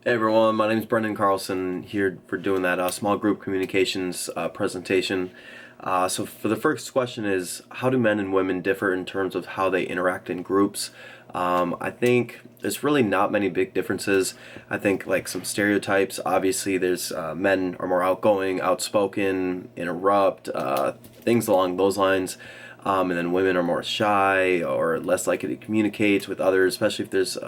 Hey everyone, my name is Brendon Carlson, here for doing that small group communications presentation. So for the first question is, how do men and women differ in terms of how they interact in groups? I think there's really not many big differences. I think like some stereotypes, obviously there's men are more outgoing, outspoken, interrupt, things along those lines. And then women are more shy or less likely to communicate with others, especially if there's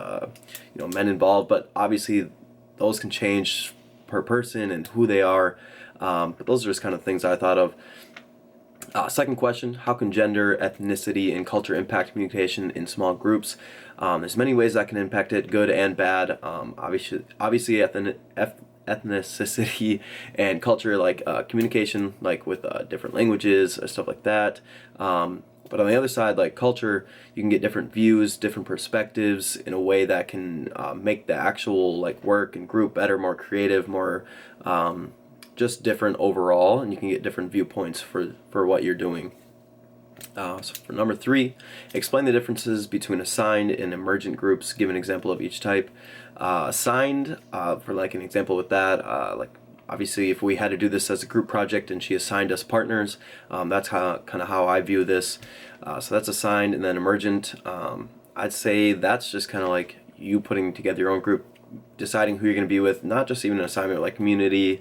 men involved. But obviously those can change per person and who they are. But those are just kind of things I thought of. Second question, how can gender, ethnicity, and culture impact communication in small groups? There's many ways that can impact it, good and bad. Obviously ethnicity and culture, like communication, like with different languages, stuff like that. But on the other side, like culture, you can get different views, different perspectives in a way that can make the actual like work and group better, more creative, more just different overall, and you can get different viewpoints for what you're doing. So for number 3, explain the differences between assigned and emergent groups. Give an example of each type. Assigned, for like an example with that, like obviously if we had to do this as a group project and she assigned us partners, that's kind of how I view this. So that's assigned. And then emergent, I'd say that's just kind of like you putting together your own group, deciding who you're going to be with, not just even an assignment, like community,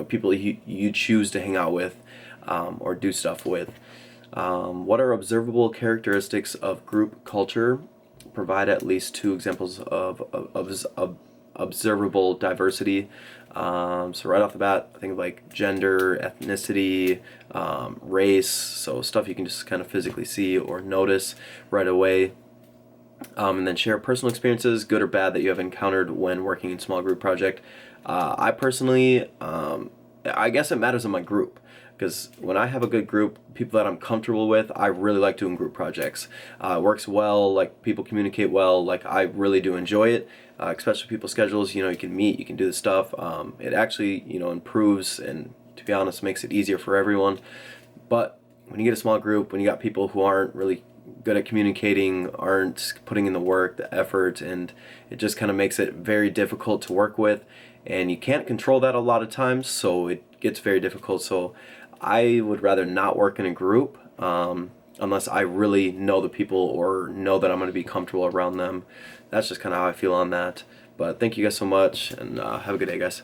people you choose to hang out with or do stuff with. What are observable characteristics of group culture? Provide at least 2 examples of observable diversity. So right off the bat, I think of like gender, ethnicity, race, so stuff you can just kind of physically see or notice right away. And then share personal experiences, good or bad, that you have encountered when working in small group project. I personally, I guess it matters in my group, because when I have a good group, people that I'm comfortable with, I really like doing group projects. It works well, like people communicate well, like I really do enjoy it, especially people's schedules, you can meet, you can do the stuff. It actually, improves and, to be honest, makes it easier for everyone. But when you get a small group, when you got people who aren't really good at communicating, aren't putting in the work, the effort, and it just kind of makes it very difficult to work with, and you can't control that a lot of times, so it gets very difficult. So I would rather not work in a group unless I really know the people or know that I'm going to be comfortable around them. That's just kind of how I feel on that. But thank you guys so much, and have a good day, guys.